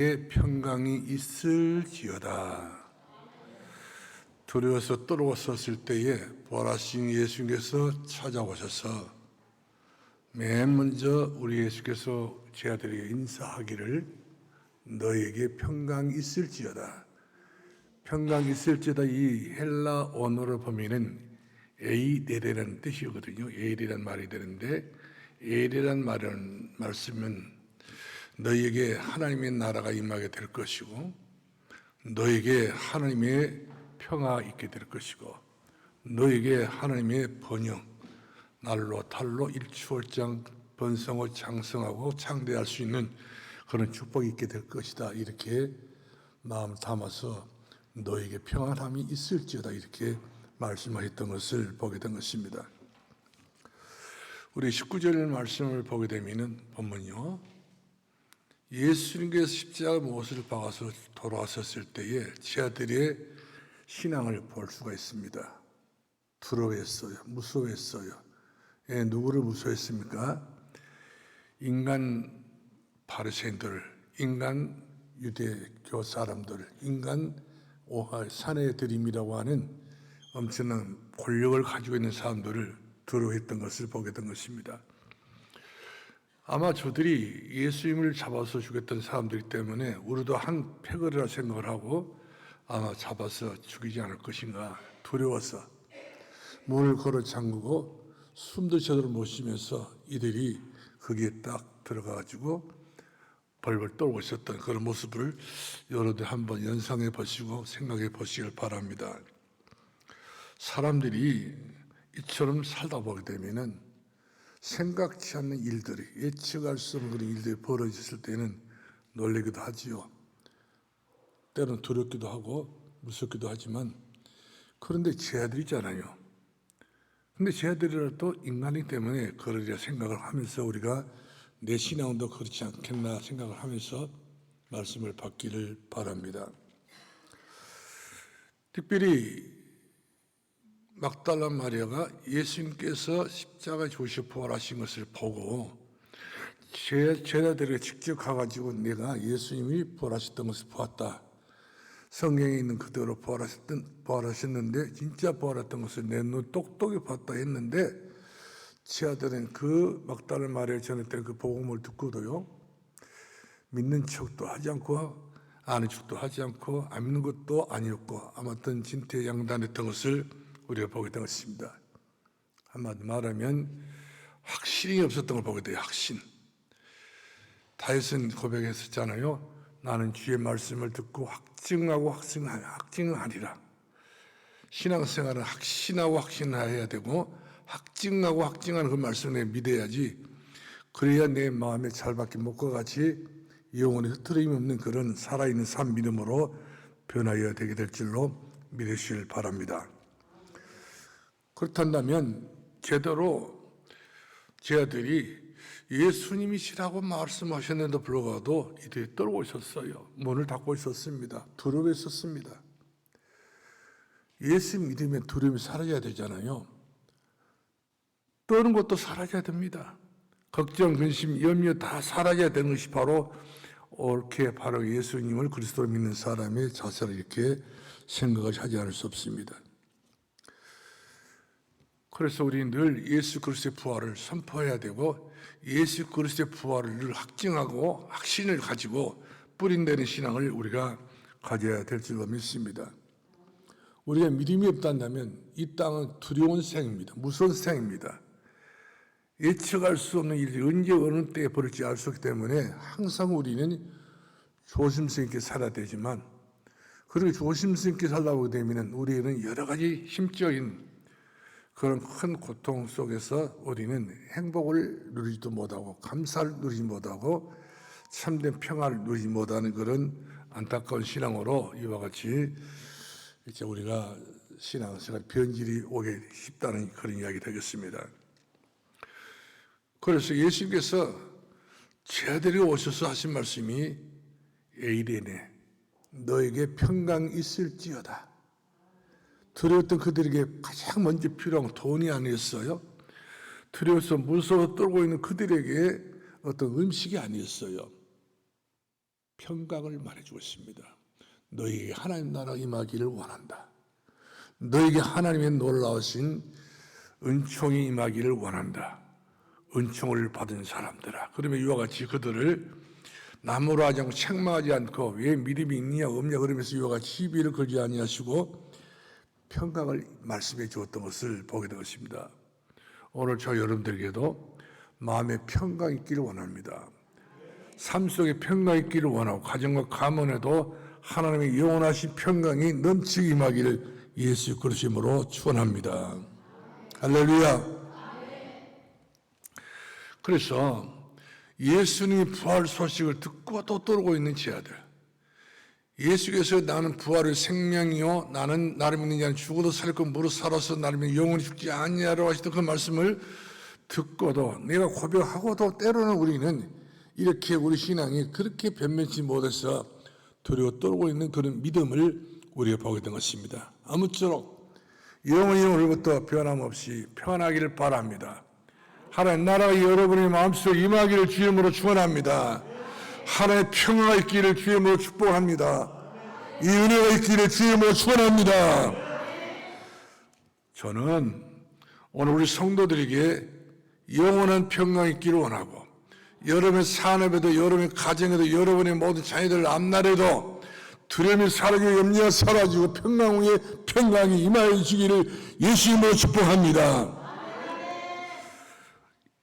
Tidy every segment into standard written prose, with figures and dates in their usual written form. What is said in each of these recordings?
평강이 있을지어다. 두려워서 떨어졌을 때에 부활하신 예수님께서 찾아오셔서 맨 먼저 우리 예수께서 제 아들에게 인사하기를 너에게 평강이 있을지어다. 평강이 있을지어다. 이 헬라 언어로 보면은 에이데라는 뜻이거든요. 에일이란 말이 되는데 에일이란 말씀은 너에게 하나님의 나라가 임하게 될 것이고 너에게 하나님의 평화가 있게 될 것이고 너에게 하나님의 번영 날로 달로 일추월장 번성하고 장성하고 창대할 수 있는 그런 축복이 있게 될 것이다. 이렇게 마음 담아서 너에게 평안함이 있을지어다 이렇게 말씀하셨던 것을 보게 된 것입니다. 우리 19절 말씀을 보게 되면은 본문이요. 예수님께서 십자가 못을 박아서 돌아왔었을 때에 제 아들의 신앙을 볼 수가 있습니다. 두려워했어요. 무서워했어요. 누구를 무서워했습니까? 인간 바리새인들, 인간 유대교 사람들, 인간 사내들임이라고 하는 엄청난 권력을 가지고 있는 사람들을 두려워했던 것을 보게 된 것입니다. 아마 저들이 예수님을 잡아서 죽였던 사람들이기 때문에 우리도 한 패거리라 생각을 하고 아마 잡아서 죽이지 않을 것인가 두려워서 문을 걸어 잠그고 숨도 제대로 못 쉬면서 이들이 거기에 딱 들어가가지고 벌벌 떨고 있었던 그런 모습을 여러분들 한번 연상해 보시고 생각해 보시길 바랍니다. 사람들이 이처럼 살다 보게 되면은 생각지 않는 일들이 예측할 수 없는 그런 일들이 벌어졌을 때는 놀라기도 하지요. 때로는 두렵기도 하고 무섭기도 하지만 그런데 제 아들이잖아요. 근데 제 아들이라도 인간이기 때문에 그러리라 생각을 하면서 우리가 내 신앙도 그렇지 않겠나 생각을 하면서 말씀을 받기를 바랍니다. 특별히 막달라 마리아가 예수님께서 십자가에 죽으시고 부활하신 것을 보고 제자들에게 직접 가가지고 내가 예수님이 부활하셨던 것을 보았다. 성경에 있는 그대로 부활하셨는데 진짜 부활했던 것을 내 눈 똑똑히 봤다 했는데 제자들은 그 막달라 마리아가 전했던 그 복음을 듣고도요. 믿는 척도 하지 않고 아는 척도 하지 않고 안 믿는 것도 아니었고 아무튼 진퇴양단했던 것을 우리가 보게 된 것입니다. 한마디 말하면 확신이 없었던 걸 보게 돼요. 확신. 다윗은 고백했었잖아요. 나는 주의 말씀을 듣고 확증하고 확증하리라. 신앙생활은 확신하고 확신해야 되고 확증하고 확증하는 그 말씀을 믿어야지. 그래야 내 마음에 잘 박힌 목과 같이 영혼에 흐트러짐이 없는 그런 살아있는 삶 믿음으로 변화해야 되게 될 줄로 믿으시길 바랍니다. 그렇다면 제대로 제 아들이 예수님이시라고 말씀하셨는데도 불구하고 이들이 떨고 있었어요. 문을 닫고 있었습니다. 두려워했었습니다. 예수 믿으면 두려움이 사라져야 되잖아요. 떠는 것도 사라져야 됩니다. 걱정, 근심, 염려 다 사라져야 되는 것이 바로 옳게 바로 예수님을 그리스도로 믿는 사람의 자세를 이렇게 생각을 하지 않을 수 없습니다. 그래서 우리는 늘 예수 그리스도의 부활을 선포해야 되고 예수 그리스도의 부활을 늘 확증하고 확신을 가지고 뿌린다는 신앙을 우리가 가져야 될 줄로 믿습니다. 우리가 믿음이 없다면 이 땅은 두려운 생입니다. 무서운 생입니다. 예측할 수 없는 일이 언제 어느 때에 벌어질지 알 수 없기 때문에 항상 우리는 조심스럽게 살아야 되지만 그렇게 조심스럽게 살다 보게 되면 우리는 여러 가지 심적인 그런 큰 고통 속에서 우리는 행복을 누리지도 못하고 감사를 누리지 못하고 참된 평화를 누리지 못하는 그런 안타까운 신앙으로 이와 같이 이제 우리가 신앙생활 변질이 오게 쉽다는 그런 이야기 되겠습니다. 그래서 예수님께서 제 아들이 오셔서 하신 말씀이 에이레네 너에게 평강이 있을지어다. 두려웠던 그들에게 가장 먼저 필요한 건 돈이 아니었어요. 두려워서 무서워 떨고 있는 그들에게 어떤 음식이 아니었어요. 평강을 말해주고 있습니다. 너희에게 하나님 나라가 임하기를 원한다. 너희에게 하나님의 놀라우신 은총이 임하기를 원한다. 은총을 받은 사람들아. 그러면 이와 같이 그들을 나무로 하지 않고 책망하지 않고 왜 믿음이 있느냐 없느냐 그러면서 이와 같이 시비를 걸지 아니하시고 평강을 말씀해 주었던 것을 보게 되었습니다. 오늘 저 여러분들에게도 마음의 평강이 있기를 원합니다. 삶 속에 평강이 있기를 원하고 가정과 가문에도 하나님의 영원하신 평강이 넘치게 임하기를 예수 그리스도로 축원합니다. 할렐루야. 그래서 예수님의 부활 소식을 듣고 또 떠오르고 있는 제자들, 예수께서 나는 부활의 생명이요 나는 나를 믿는 자는 죽어도 살고 무릇 살아서 나를 믿는 영원히 죽지 아니하리라 하시던 그 말씀을 듣고도 내가 고백하고도 때로는 우리는 이렇게 우리 신앙이 그렇게 변변치 못해서 두려워 떨고 있는 그런 믿음을 우리가 보게 된 것입니다. 아무쪼록 영원히 오늘부터 변함없이 편하기를 바랍니다. 하나님 나라가 여러분의 마음속에 임하기를 주님으로 축원합니다. 하나님의 평화가 있기를 주님으로 축복합니다. 이 은혜가 있기를 주님으로 축원합니다. 저는 오늘 우리 성도들에게 영원한 평강이 있기를 원하고 여러분의 산업에도 여러분의 가정에도 여러분의 모든 자녀들 앞날에도 두려움이 사라지고 염려가 사라지고 평강 후에 평강이 임하여 주기를 예수님으로 축복합니다.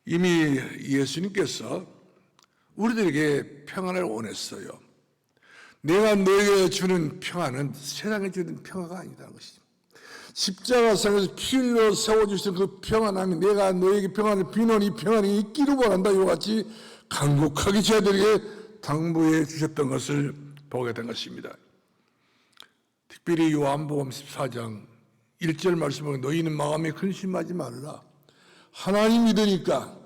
이미 예수님께서 우리들에게 평안을 원했어요. 내가 너에게 주는 평안은 세상에 주는 평화가 아니라는 것이죠. 십자가상에서 피 흘려 세워주신 그 평안함이 내가 너에게 평안을 비는 이 평안이 있기를 원한다. 이와 같이 간곡하게 저희들에게 당부해 주셨던 것을 보게 된 것입니다. 특별히 요한복음 14장 1절 말씀을 너희는 마음에 근심하지 말라. 하나님 믿으니까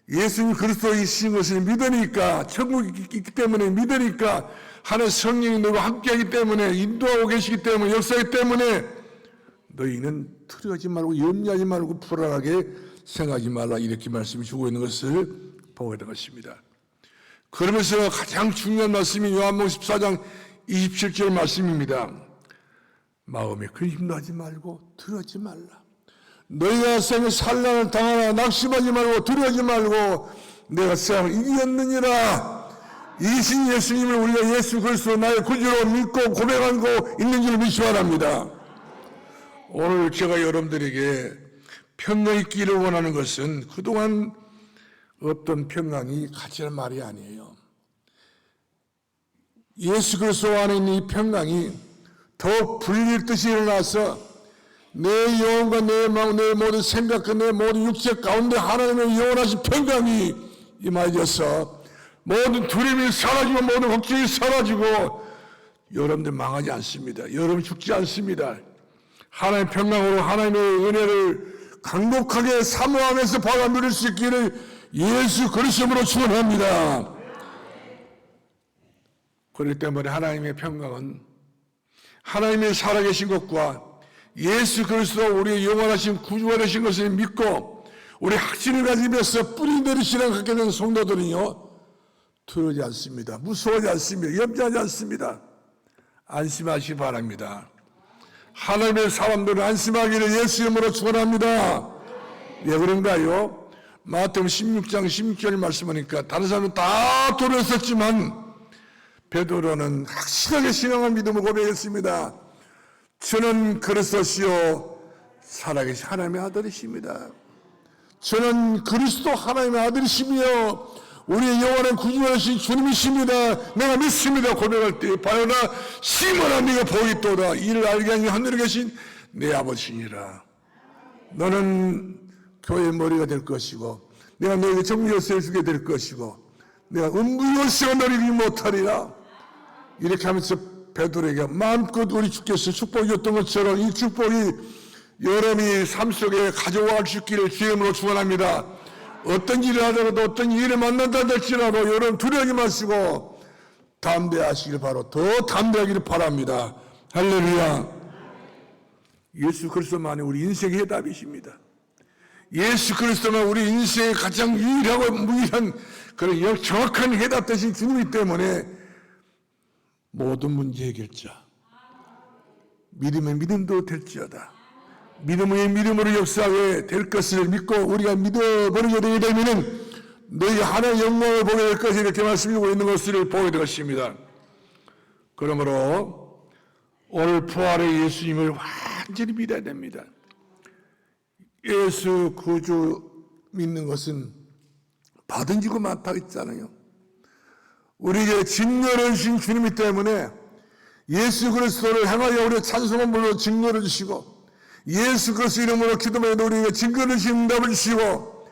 예수님 그리스도이신 것을 믿으니까 천국이 있기 때문에 믿으니까 하나님 성령이 너희와 함께하기 때문에 인도하고 계시기 때문에 역사하기 때문에 너희는 두려워하지 말고 염려하지 말고 불안하게 생각하지 말라 이렇게 말씀을 주고 있는 것을 보게 된 것입니다. 그러면서 가장 중요한 말씀이 요한복음 14장 27절 말씀입니다. 마음에 근심도 하지 말고 두려워하지 말라. 너희가 세상에 산란을 당하나 낙심하지 말고 두려워하지 말고 내가 세상을 이겼느니라. 이신 예수님을 우리가 예수 그리스도 나의 구주로 믿고 고백하고 있는 줄 믿기 바랍니다. 오늘 제가 여러분들에게 평강이 있기를 원하는 것은 그동안 어떤 평강이 가치란 말이 아니에요. 예수 그리스도 안에 있는 이 평강이 더욱 불릴 듯이 일어나서 내 영혼과 내 마음, 내 모든 생각과 내 모든 육체 가운데 하나님의 영원하신 평강이 임하여서 모든 두려움이 사라지고 모든 걱정이 사라지고 여러분들 망하지 않습니다. 여러분 죽지 않습니다. 하나님의 평강으로 하나님의 은혜를 강력하게 사모하면서 받아 누릴 수 있기를 예수 그리스도로 축원합니다. 그렇기 때문에 하나님의 평강은 하나님의 살아계신 것과 예수 그리스도 우리의 영원하신 구주가 되신 것을 믿고 우리 확신을 가지면서 뿌리내리 신앙을 갖게 된 성도들은요 두려워하지 않습니다. 무서워하지 않습니다. 염려하지 않습니다. 안심하시기 바랍니다. 하나님의 사람들은 안심하기를 예수 이름으로 축원합니다. 왜 그런가요? 마태복음 16장 16절 말씀하니까 다른 사람은 다 두려웠었지만 베드로는 확실하게 신앙을 믿음을 고백했습니다. 저는 그리스도시요 살아계신 하나님의 아들이십니다. 저는 그리스도 하나님의 아들이시며 우리의 영원한 구주하신 주님이십니다. 내가 믿습니다. 고백할 때 바요나 시몬아 네가 보이도다. 이를 알게 하니 하늘에 계신 내 아버지니라. 너는 교회의 머리가 될 것이고 내가 너에게 정리 열쇠를 주게 될 것이고 내가 음부 열쇠가 너를 이기지 못하리라. 이렇게 하면서 베드로에게 마음껏 우리 주께서 축복이 었던 것처럼 이 축복이 여러분이 삶 속에 가져와 줄 길을 주님으로 축원합니다. 어떤 일을 하더라도 어떤 일을 만난다 할지라도 여러분 두려워하지 마시고 담대하시길 바로 더 담대하기를 바랍니다. 할렐루야. 예수 그리스도만이 우리 인생의 해답이십니다. 예수 그리스도만 우리 인생의 가장 유일하고 무일한 그런 정확한 해답 되신 주님이기 때문에 모든 문제 해결자. 믿음의 믿음도 될지어다. 믿음의 믿음으로 역사하게 될 것을 믿고 우리가 믿어버리게 되게 되면은 너희 하나의 영광을 보게 될 것을 이렇게 말씀하고 있는 것을 보게 될 것입니다. 그러므로 오늘 부활의 예수님을 완전히 믿어야 됩니다. 예수 구주 믿는 것은 받은 지고 많다고 했잖아요. 우리에게 증거를 주신 주님이 때문에 예수 그리스도를 향하여 우리의 찬송함으로 증거를 주시고 예수 그리스도 이름으로 기도해도 우리에게 증거를 주신 답을 주시고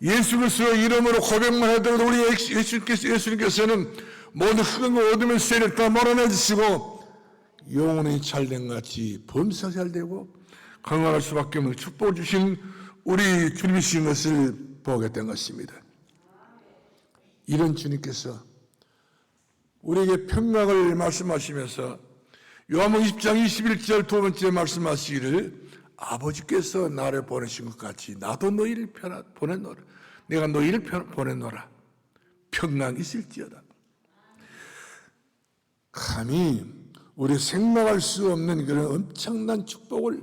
예수 그리스도 이름으로 고백만 해도 우리 예수님께서는 모든 흑암과 어둠의 세력을 다 몰아내 주시고 영혼이 잘된 같이 범사가 잘되고 건강할 수밖에 없는 축복을 주신 우리 주님이신 것을 보게 된 것입니다. 이런 주님께서 우리에게 평강을 말씀하시면서 요한복음 20장 21절 두 번째 말씀하시기를 아버지께서 나를 보내신 것 같이 나도 너희를 보내노라. 내가 너희를 보내노라. 평강 있을지어다. 감히 우리 생각할 수 없는 그런 엄청난 축복을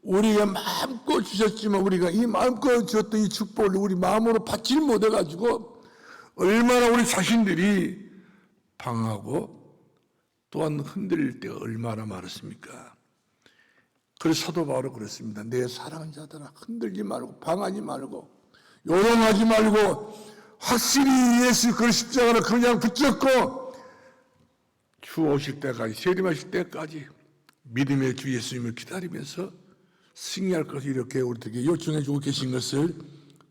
우리가 마음껏 주셨지만 우리가 이 마음껏 주었던 이 축복을 우리 마음으로 받지 못해가지고 얼마나 우리 자신들이 방하고 또한 흔들릴 때가 얼마나 많았습니까? 그래서 사도 바울은 그랬습니다. 내 사랑하는 자들아 흔들지 말고 방하지 말고 요동하지 말고 확실히 예수 그 십자가를 그냥 붙잡고 주 오실 때까지 세림하실 때까지 믿음의 주 예수님을 기다리면서 승리할 것을 이렇게 우리에게 요청해 주고 계신 것을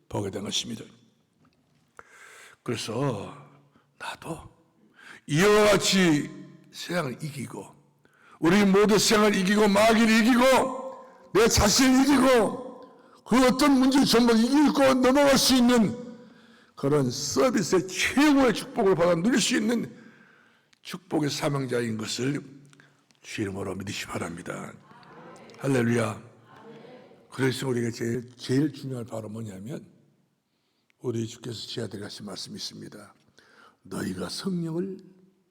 보게 된 것입니다. 그래서 나도 이와 같이 세상을 이기고 우리 모두 세상을 이기고 마귀를 이기고 내 자신을 이기고 그 어떤 문제를 전부 이기고 넘어갈 수 있는 그런 서비스의 최고의 축복을 받아 누릴 수 있는 축복의 사명자인 것을 주 이름으로 믿으시 바랍니다. 할렐루야. 그래서 우리가 제일 중요한 바로 뭐냐면 우리 주께서 제자들에게 하신 말씀이 있습니다. 너희가 성령을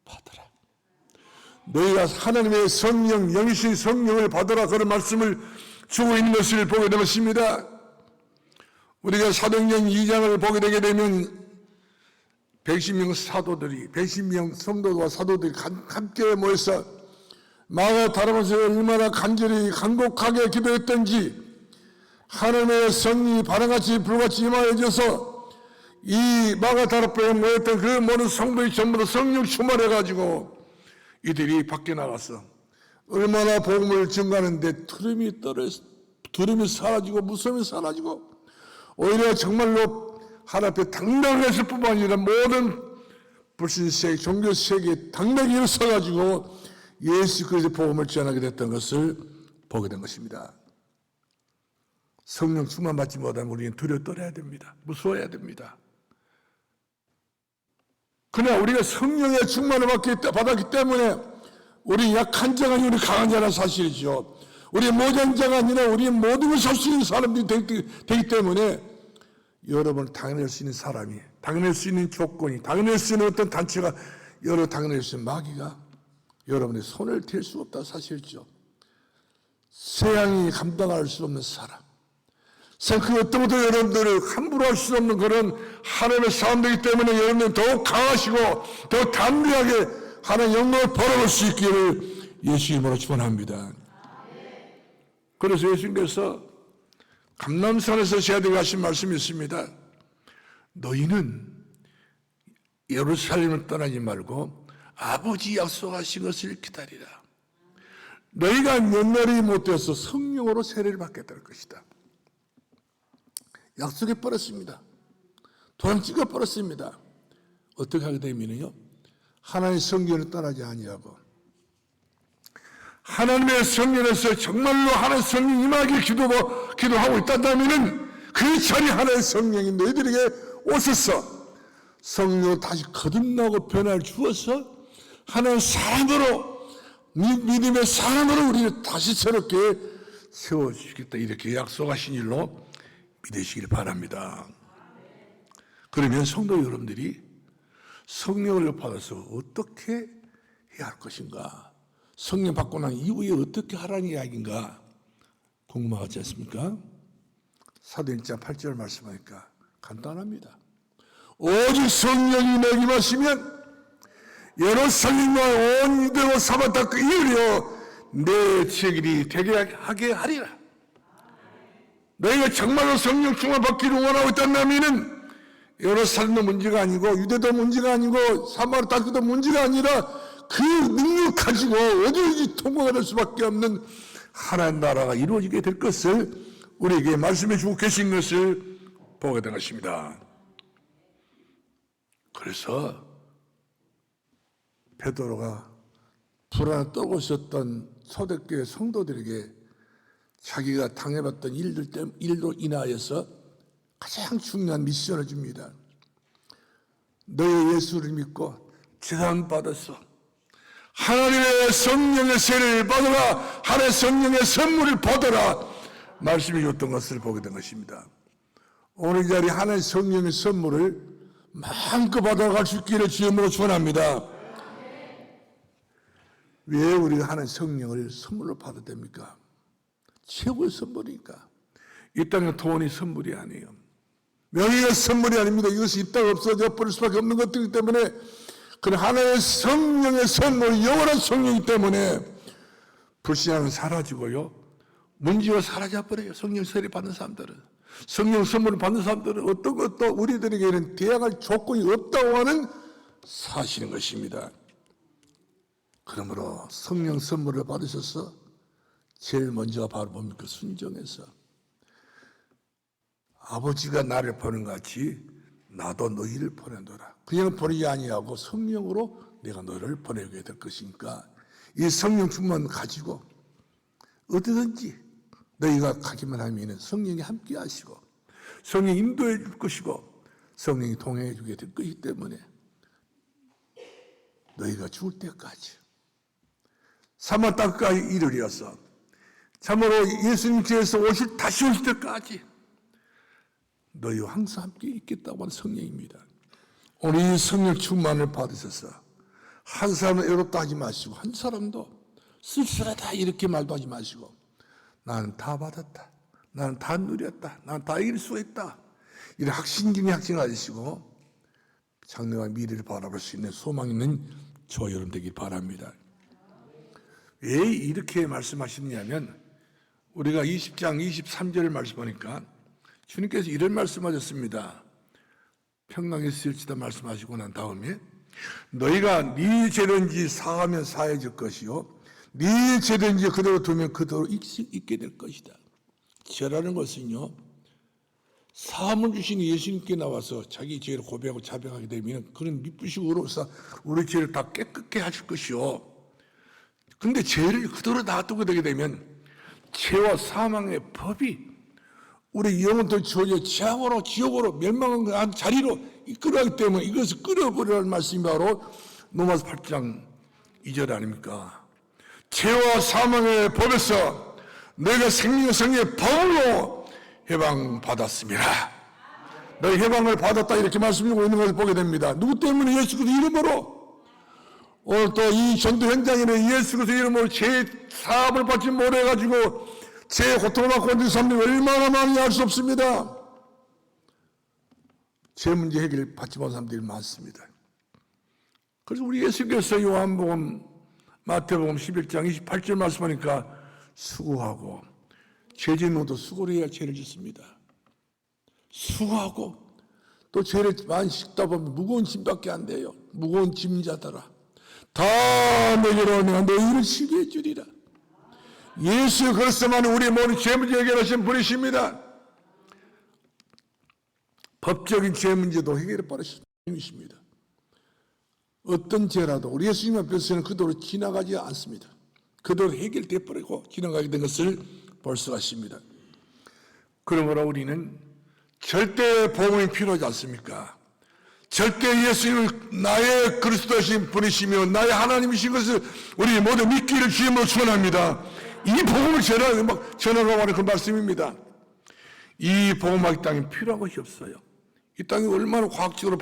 받으라. 너희가 하나님의 성령, 영이신 성령을 받으라. 그런 말씀을 주고 있는 것을 보게 된 것입니다. 우리가 사도행전 2장을 보게 되게 되면 110명 사도들이 110명 성도와 사도들이 함께 모여서 마가 다름에서 얼마나 간절히 간곡하게 기도했던지 하나님의 성령이 바람같이 불같이 임하여져서 이 마가 다락방에 모였던 그 모든 성도의 전부 다 성령 충만해가지고 이들이 밖에 나가서 얼마나 복음을 전가하는데 두려움이 사라지고 무서움이 사라지고 오히려 정말로 하나님 앞에 당당했을 뿐만 아니라 모든 불신세계 종교세계에 당당히 일어서가지고 예수 그리스도의 복음을 전하게 됐던 것을 보게 된 것입니다. 성령 충만 받지 못하면 우리는 두려워 떨어야 됩니다. 무서워해야 됩니다. 그러나 우리가 성령의 충만을 받았기 때문에 우리 약한 자가 아니라 우리 강한 자라는 사실이죠. 우리 모자란 자가 아니라 우리 모든 것을 할 수 있는 사람들이 되기 때문에 여러분 당연할 수 있는 사람이, 당연할 수 있는 조건이, 당연할 수 있는 어떤 단체가 여러 당연할 수 있는 마귀가 여러분의 손을 댈 수 없다는 사실이죠. 세상이 감당할 수 없는 사람, 그 어떤 것도 여러분들을 함부로 할 수 없는 그런 하나님의 사람들이기 때문에 여러분들은 더욱 강하시고 더 담대하게 하나님의 영광을 벌어볼 수 있기를 예수 이름으로 축원합니다. 그래서 예수님께서 감람산에서 제자들에게 하신 말씀이 있습니다. 너희는 예루살렘을 떠나지 말고 아버지 약속하신 것을 기다리라. 너희가 몇 날이 못되어서 성령으로 세례를 받게 될 것이다. 약속해 버렸습니다. 도장 찍어 버렸습니다. 어떻게 하게 되면요, 하나님의 성령을 떠나지 아니하고 하나님의 성령에서 정말로 하나님의 성령이 임하길 기도하고 있다면은 그 자리 하나님의 성령이 너희들에게 오셔서 성령을 다시 거듭나고 변화를 주어서 하나님의 사람으로 믿음의 사람으로 우리를 다시 새롭게 세워주시겠다, 이렇게 약속하신 일로 믿으시길 바랍니다. 그러면 성도 여러분들이 성령을 받아서 어떻게 해야 할 것인가? 성령 받고 난 이후에 어떻게 하라는 이야기인가? 궁금하지 않습니까? 사도행전 1장 8절 말씀하니까 간단합니다. 오직 성령이 내게 임하시면 예루살렘과 온 유대와 사마리아 그 이르러 내 지역이 되게 하게 하리라. 너희가 정말로 성령 충만 받기를 원하고 있다면 예루살렘도 문제가 아니고 유대도 문제가 아니고 사마리아도 문제가 아니라 그 능력 가지고 어디든지 통과가 될 수밖에 없는 하나님 나라가 이루어지게 될 것을 우리에게 말씀해 주고 계신 것을 보게 된 것입니다. 그래서 베드로가 불안에 떨고 있었던 초대교회 성도들에게 자기가 당해봤던 일로 인하여서 가장 중요한 미션을 줍니다. 너희 예수를 믿고 제단 받았어. 하나님의 성령의 세례를 받아라. 하나님의 성령의 선물을 받아라. 말씀해 줬던 것을 보게 된 것입니다. 오늘 이 자리에 하나님의 성령의 선물을 마음껏 받아갈 수 있기를 주님으로 축원합니다. 왜 우리가 하나님의 성령을 선물로 받아야 됩니까? 최고의 선물이니까. 이 땅의 돈이 선물이 아니에요. 명예가 선물이 아닙니다. 이것이 이 땅에 없어져 버릴 수밖에 없는 것들이기 때문에 그런 하나의 성령의 선물, 영원한 성령이기 때문에 불신앙은 사라지고요. 문제가 사라져버려요. 성령 세례 받는 사람들은. 성령 선물을 받는 사람들은 어떤 것도 우리들에게는 대항할 조건이 없다고 하는 사실인 것입니다. 그러므로 성령 선물을 받으셔서 제일 먼저가 바로 뭡니까? 순종해서 아버지가 나를 보는 것 같이 나도 너희를 보내노라. 그냥 보내지 아니하고 성령으로 내가 너를 보내게 될 것이니까 이 성령 충만 가지고 어디든지 너희가 가기만 하면 성령이 함께 하시고 성령이 인도해 줄 것이고 성령이 동행해 주게 될 것이기 때문에 너희가 죽을 때까지 사마 땅까지 이르리어서 참으로 예수님께서 다시 오실 때까지 너희와 항상 함께 있겠다고 하는 성령입니다. 오늘 이 성령 충만을 받으셔서 한 사람은 애롭다 하지 마시고 한 사람도 쓸쓸하다 이렇게 말도 하지 마시고 나는 다 받았다. 나는 다 누렸다. 나는 다 이길 수 있다. 이런 확신중에 확신하시고 장래와 미래를 바라볼 수 있는 소망 있는 저 여러분 되길 바랍니다. 왜 이렇게 말씀하시느냐면 우리가 20장 23절을 말씀하니까 주님께서 이런 말씀하셨습니다. 평강에 쓰일지다 말씀하시고 난 다음에 너희가 네 죄든지 사하면 사해질 것이요 네 죄든지 그대로 두면 그대로 있게 될 것이다. 죄라는 것은요 사함을 주신 예수님께 나와서 자기 죄를 고백하고 자백하게 되면 그런 미쁘시고로서 우리 죄를 다 깨끗게 하실 것이요 근데 죄를 그대로 놔두게 되게 되면 죄와 사망의 법이 우리 영혼들 주어져 재앙으로 지옥으로 멸망한 자리로 이끌어가기 때문에 이것을 끌어버리라는 말씀이 바로 로마서 8장 2절 아닙니까? 죄와 사망의 법에서 너희가 생명성의 법으로 해방받았습니다. 너희 해방을 받았다 이렇게 말씀하고 있는 것을 보게 됩니다. 누구 때문에? 예수 그리스도 이름으로. 오늘 또 이 전도 현장에는 예수 그리스도 이름으로 죄 사함을 받지 못해가지고 제 고통을 받고 있는 사람들이 얼마나 많이 알 수 없습니다. 제 문제 해결 받지 못한 사람들이 많습니다. 그래서 우리 예수께서 요한복음, 마태복음 11장 28절 말씀하니까 수고하고 죄짓는도 수고를 해야 죄를 짓습니다. 수고하고 또 죄를 많이 씻다 보면 무거운 짐밖에 안 돼요. 무거운 짐자들아 다 내게로 내가 너희를 쉬게 해주리라. 예수 그리스도만 우리 모든 죄 문제 해결하신 분이십니다. 법적인 죄 문제도 해결해 버리신 분이십니다. 어떤 죄라도 우리 예수님 앞에서는 그대로 지나가지 않습니다. 그대로 해결돼 버리고 지나가게 된 것을 볼 수가 있습니다. 그러므로 우리는 절대 복음이 필요하지 않습니까? 절대 예수님을 나의 그리스도신 분이시며 나의 하나님이신 것을 우리 모두 믿기를 주님으로 축원합니다. 이 복음을 전하라고 하는 그 말씀입니다. 이 복음하기 땅에 필요한 것이 없어요. 이 땅이 얼마나 과학적으로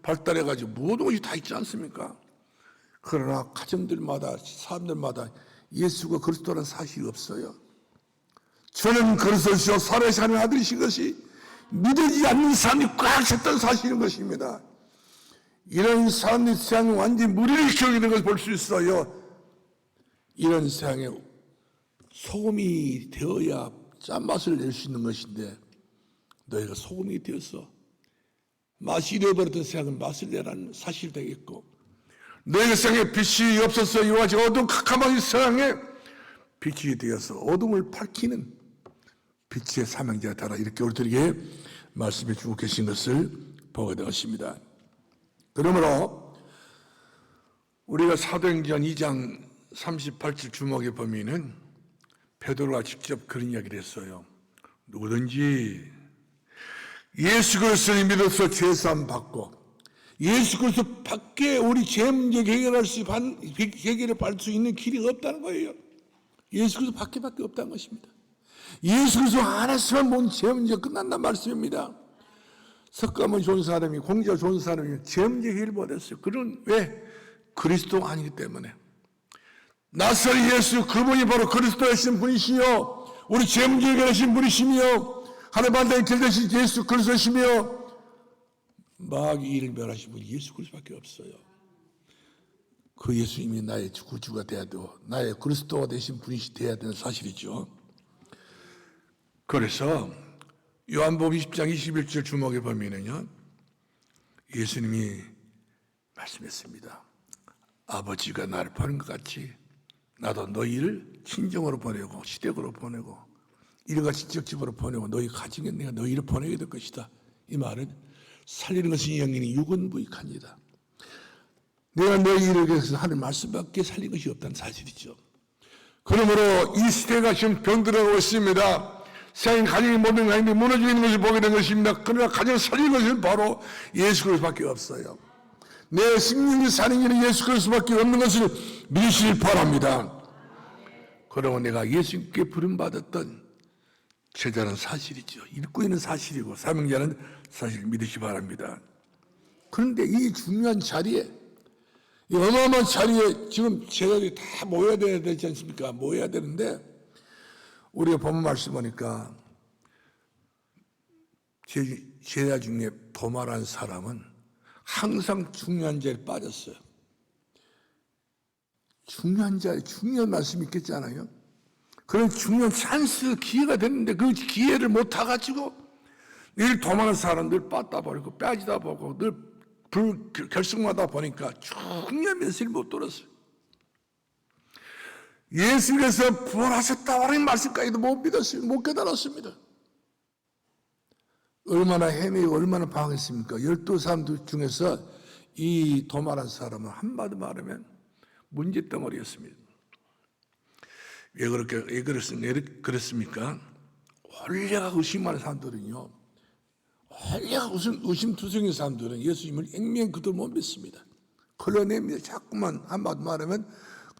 발달해가지고 모든 것이 다 있지 않습니까? 그러나 가정들마다 사람들마다 예수가 그리스도라는 사실이 없어요. 저는 그리스도시요 살아계신 아들이신 것이 믿어지지 않는 사람이 꽉 찼던 사실인 것입니다. 이런 사람들이 세상에 완전히 무리를 겪는 것을 볼 수 있어요. 이런 세상에 소금이 되어야 짠맛을 낼 수 있는 것인데 너희가 소금이 되어서 맛이 잃어버렸던 세상은 맛을 내라는 사실이 되겠고, 너희가 세상에 빛이 없어서 이와 같이 어두운 캄캄한 세상에 빛이 되어서 어둠을 밝히는 빛의 사명자가 되라, 이렇게 우리들에게 말씀해 주고 계신 것을 보게 되었습니다. 그러므로 우리가 사도행전 2장 38절 주목해 보면은 베드로가 직접 그런 이야기를 했어요. 누구든지 예수 그리스도를 믿어서 죄사함 받고 예수 그리스도 밖에 우리 죄 문제 해결을 받을 수 있는 길이 없다는 거예요. 예수 그리스도 밖에 없다는 것입니다. 예수 그리스도 안에서만 모든 죄 문제가 끝난다는 말씀입니다. 석가모니 좋은 사람이, 공자가 좋은 사람이 죄 문제 해결 못했어요. 그런 왜? 그리스도가 아니기 때문에. 나사렛 예수, 그분이 바로 그리스도이신 분이시요 우리 죄 문제 해결하신 분이시며 하나님 만나의 길 되신 예수 그리스도시며 마귀 일을 멸하신 분이 예수 그리스도밖에 없어요. 그 예수님이 나의 구주가 되어도 나의 그리스도가 되신 분이 되어야 되는 사실이죠. 그래서 요한복음 20장 21절 주목해 보면은요, 예수님이 말씀했습니다. 아버지가 나를 보낸 것 같이 나도 너희를 친정으로 보내고 시댁으로 보내고 이래가 지적집으로 보내고 너희 가정에 내가 너희를 보내게 될 것이다. 이 말은 살리는 것은 영이니 육은 무익하니라. 내가 너희를 위해서 하는 말씀밖에 살린 것이 없다는 사실이죠. 그러므로 이 시대가 지금 병들어가고 있습니다. 세상의 가정이 모든 가정이 무너지고 있는 것을 보게 된 것입니다. 그러나 가정을 살리는 것은 바로 예수 그리스도밖에 없어요. 내 생명이 사는 길은 예수 그리스도밖에 없는 것을 믿으시길 바랍니다. 그러면 내가 예수님께 부름받았던 제자는 사실이죠. 읽고 있는 사실이고 사명자는 사실을 믿으시기 바랍니다. 그런데 이 중요한 자리에, 이 어마어마한 자리에 지금 제자들이 다 모여야 되지 않습니까? 모여야 되는데 우리가 본문 말씀 보니까 제자 중에 도마라는 사람은 항상 중요한 자리에 빠졌어요. 중요한 자리, 중요한 말씀이 있겠잖아요. 그런 중요한 찬스, 기회가 됐는데 그 기회를 못 타가지고 늘 도망하는 사람들 빠다 버리고 빠지다 보고 늘 결승마다 보니까 중요한 메시지를 못 들었어요. 예수님께서 부활하셨다는 말씀까지도 못 믿었어요. 못 깨달았습니다. 얼마나 헤매고 얼마나 방황했습니까? 12사람 중에서 이 도마라는 사람은 한마디 말하면 문제덩어리였습니다. 왜 그렇습니까? 홀레가 의심하는 사람들은요, 홀레가 의심투성인 사람들은 예수님을 액면 그대로 못 믿습니다. 걸러냅니다. 자꾸만 한마디 말하면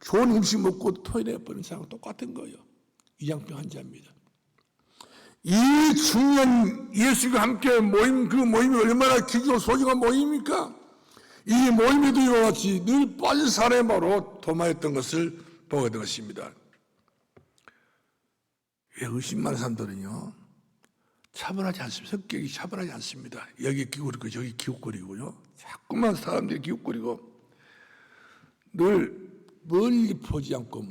좋은 음식 먹고 토해내버리는 사람과 똑같은 거예요. 위장병 환자입니다. 이 중요한 예수가 함께 모임, 그 모임이 얼마나 귀하고 소중한 모임입니까? 이 모임에도 이와 같이 늘 빠진 사람이 바로 도마였던 것을 보게 된 것입니다. 왜 의심 많은 사람들은요, 차분하지 않습니다. 성격이 차분하지 않습니다. 여기 기웃거리고 저기 기웃거리고요. 자꾸만 사람들이 기웃거리고 늘 멀리 보지 않고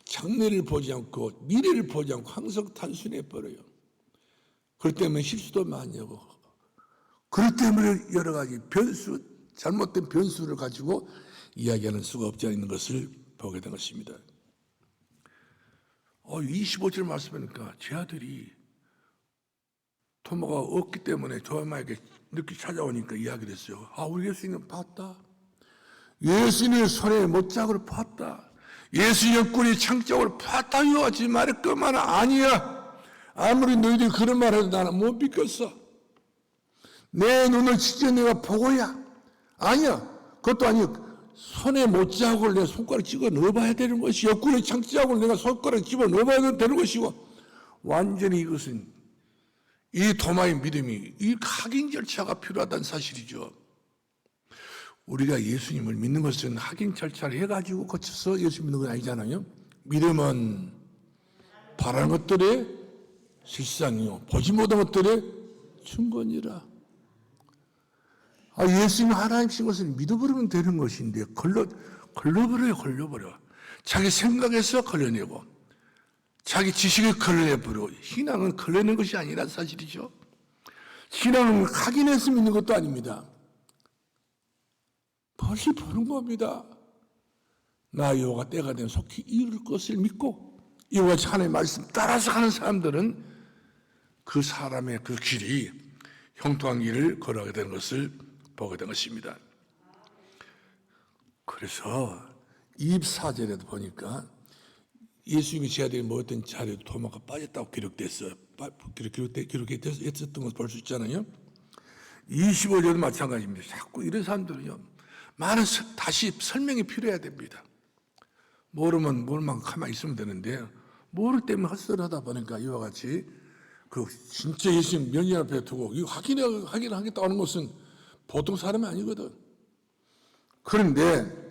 장래를 보지 않고 미래를 보지 않고 항상 단순해 버려요. 그렇기 때문에 실수도 많이 하고 그렇기 때문에 여러 가지 변수, 잘못된 변수를 가지고 이야기하는 수가 없지 않는 것을 보게 된 것입니다. 25절 말씀하니까 제 아들이 도마가 없기 때문에 도마에게 늦게 찾아오니까 이야기를 했어요. 우리 예수님 봤다. 예수님의 손에 못자국을 봤다. 예수 옆구리 창자국을 봤다. 이와 같이 말할 것만 아니야. 아무리 너희들이 그런 말 해도 나는 못 믿겠어. 내 눈을 직접 내가 보고야. 아니야. 그것도 아니야. 손에 못자국을 내 손가락 집어 넣어봐야 되는 것이, 옆구리 창자국을 내가 손가락 집어 넣어봐야 되는 것이고, 완전히 이것은 이 도마의 믿음이 이 각인 절차가 필요하다는 사실이죠. 우리가 예수님을 믿는 것은 확인 절차를 해가지고 거쳐서 예수 믿는 건 아니잖아요. 믿음은 바라는 것들의 실상이요 보지 못한 것들의 증거니라. 예수님 하나님이신 것을 믿어버리면 되는 것인데 걸려버려. 자기 생각에서 걸려내고 자기 지식을 걸려내버리고. 신앙은 걸려내는 것이 아니라 사실이죠. 신앙은 확인해서 믿는 것도 아닙니다. 벌써 보는 겁니다. 나 여호와가 때가 되면 속히 이룰 것을 믿고 이와 같이 하나님의 말씀 따라서 가는 사람들은 그 사람의 그 길이 형통한 길을 걸어가게 되는 것을 보게 된 것입니다. 그래서 24절에도 보니까 예수님이 제자들이 모였던 자리에 도마가 빠졌다고 기록됐어요. 기록했었던 것을 볼 수 있잖아요. 25절도 마찬가지입니다. 자꾸 이런 사람들은요, 많은 다시 설명이 필요해야 됩니다. 모르면 모르면 가만히 있으면 되는데, 모르기 때문에 헛소리하다 보니까 이와 같이 그 진짜 예수님 명예 앞에 두고 이거 확인하겠다고 하는 것은 보통 사람이 아니거든. 그런데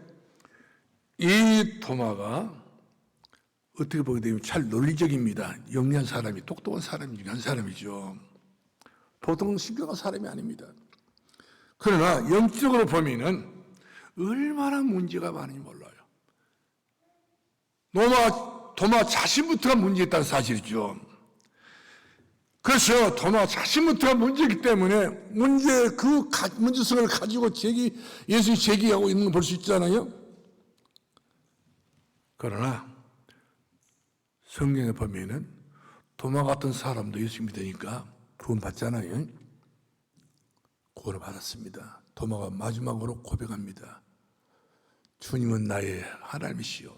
이 도마가 어떻게 보게 되면 잘 논리적입니다. 영리한 사람이, 똑똑한 사람이, 중요한 사람이죠. 보통 신경한 사람이 아닙니다. 그러나 영적으로 보면은 얼마나 문제가 많은지 몰라요. 도마 자신부터가 문제있다는 사실이죠. 그래서 도마 자신부터가 문제이기 때문에 문제성을 가지고 예수님이 제기하고 있는 걸 볼 수 있잖아요. 그러나 성경에 보면은 도마 같은 사람도 예수 믿으니까 구원 받잖아요. 구원을 받았습니다. 도마가 마지막으로 고백합니다. 주님은 나의 하나님이시요.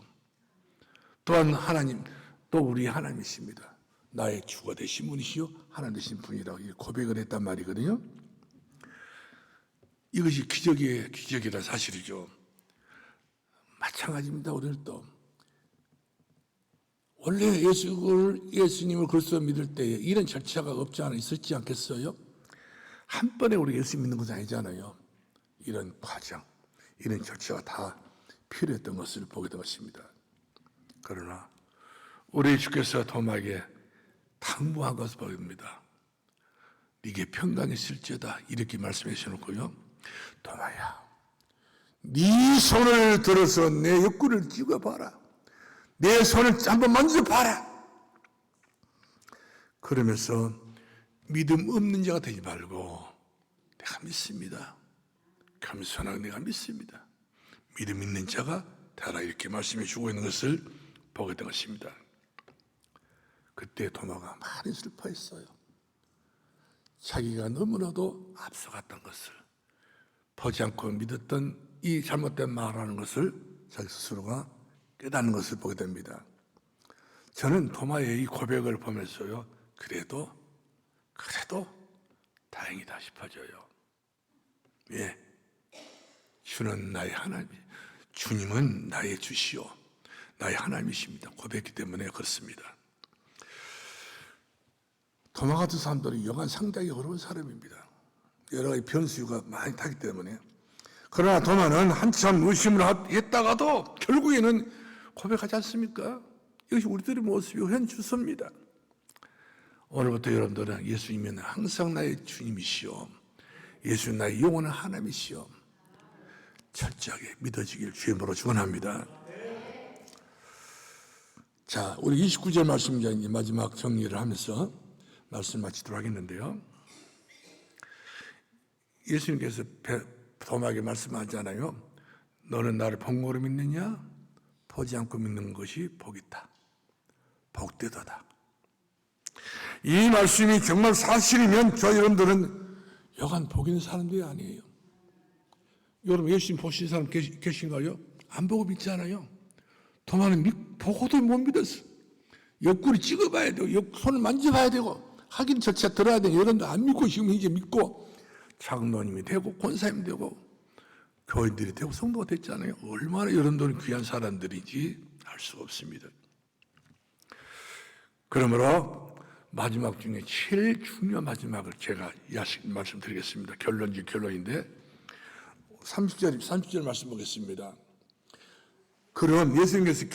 또한 하나님, 또 우리 하나님이십니다. 나의 주가 되신 분이시요 하나님 되신 분이라고 고백을 했단 말이거든요. 이것이 기적이라 사실이죠. 마찬가지입니다. 우리도 원래 예수님을 그리스도 믿을 때에 이런 절차가 없지 않아 있었지 않겠어요? 한 번에 우리 예수 믿는 것은 아니잖아요. 이런 과정, 이런 절차가 다 필요했던 것을 보게 된 것입니다. 그러나 우리 주께서 도마에게 당부한 것을 보입니다. 네게 평강이 있을지어다 이렇게 말씀해 주셨고요. 도마야, 네 손을 들어서 내 옆구리를 찍어봐라. 내 손을 한번 만져봐라. 그러면서 믿음 없는 자가 되지 말고 내가 믿습니다. 겸손하게 내가 믿습니다. 믿음 있는 자가 되라 이렇게 말씀해 주고 있는 것을 보게 된 것입니다. 그때 도마가 많이 슬퍼했어요. 자기가 너무나도 앞서갔던 것을 보지 않고 믿었던 이 잘못된 말하는 것을 자기 스스로가 깨닫는 것을 보게 됩니다. 저는 도마의 이 고백을 보면서요, 그래도 다행이다 싶어져요. 예, 주는 나의 하나님, 주님은 나의 주시오, 나의 하나님이십니다. 고백했기 때문에 그렇습니다. 도마 같은 사람들은 영안 상당히 어려운 사람입니다. 여러 가지 변수가 많이 타기 때문에. 그러나 도마는 한참 의심을 했다가도 결국에는 고백하지 않습니까? 이것이 우리들의 모습이고 현주소입니다. 오늘부터 여러분들은 예수님은 항상 나의 주님이시오, 예수는 나의 영원한 하나님이시오, 철저하게 믿어지길 주님으로 축원합니다. 자, 우리 29절 말씀 이제 마지막 정리를 하면서 말씀 마치도록 하겠는데요. 예수님께서 도마에게 말씀하잖아요. 너는 나를 본거로 믿느냐? 보지 않고 믿는 것이 복이다. 복되도다. 이 말씀이 정말 사실이면 저 여러분들은 여간 복 있는 사람들이 아니에요. 여러분 예수님 보신 사람 계신가요? 안 보고 믿지 않아요. 도마는 보고도 못 믿었어. 옆구리 찍어봐야 되고 손을 만져봐야 되고 확인 절차 들어야 되고 여러분들 안 믿고 지금 이제 믿고 장로님이 되고 권사님 되고 교인들이 되고 성도가 됐잖아요. 얼마나 여러분들은 귀한 사람들인지 알 수가 없습니다. 그러므로 마지막 중에 제일 중요한 마지막을 제가 말씀드리겠습니다. 결론인데 30절 말씀 보겠습니다. 그런 예수님께서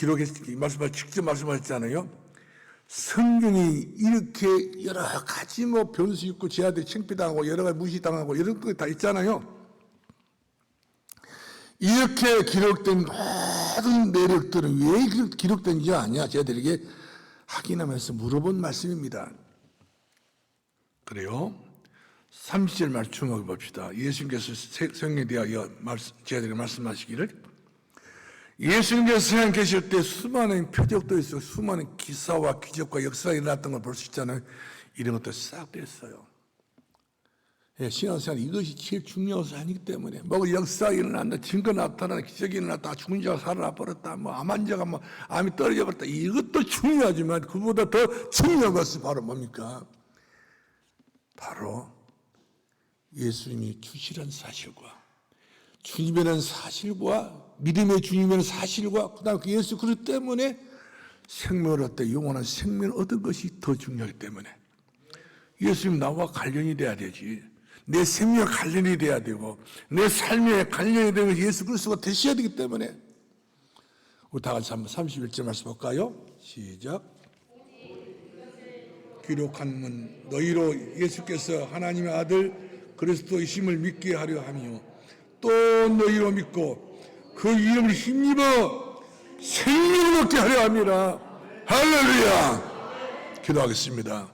말씀을 직접 말씀하셨잖아요. 성경이 이렇게 여러 가지 변수 있고 제 아들이 창피당하고 여러 가지 무시당하고 이런 거 다 있잖아요. 이렇게 기록된 모든 내력들은 왜 기록된지 아냐? 제자들에게 확인하면서 물어본 말씀입니다. 그래요? 30절 말씀 주목해 봅시다. 예수님께서 성경에 대하여 제자들에게 말씀하시기를, 예수님께서 세상 계실 때 수많은 표적도 있고 수많은 기사와 기적과 역사가 일어났던 걸 볼 수 있잖아요. 이런 것도 싹 됐어요. 예, 신앙생활 이것이 제일 중요한 것이 아니기 때문에 역사가 일어난다, 증거 나타나다, 기적이 일어났다, 죽은 자가 살아나 버렸다, 암 환자가 암이 떨어져 버렸다, 이것도 중요하지만 그보다 더 중요한 것은 바로 뭡니까? 바로 예수님이 주시라는 사실과 주님이라는 사실과 믿음의 주님이라는 사실과 그다음에 그 예수 그리스도 때문에 생명을 얻되 영원한 생명을 얻은 것이 더 중요하기 때문에 예수님 나와 관련이 돼야 되지. 내 생명과 관련이 돼야 되고 내 삶에 관련이 되는 것이 예수 그리스도가 되셔야 되기 때문에 우리 다 같이 한번 31절 말씀 볼까요? 시작. 기록한 너희로 예수께서 하나님의 아들 그리스도이심을 믿게 하려 하며 또 너희로 믿고 그 이름을 힘입어 생명을 얻게 하려 합니다. 할렐루야. 기도하겠습니다.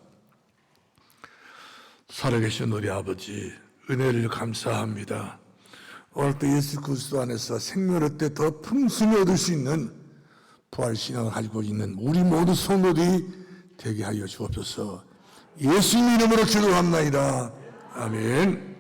살아계신 우리 아버지, 은혜를 감사합니다. 오늘도 예수 그리스도 안에서 생명을 얻되 더 풍성히 얻을 수 있는 부활신앙을 가지고 있는 우리 모두 성도들이 되게 하여 주옵소서. 예수님 이름으로 기도합나이다. 아멘.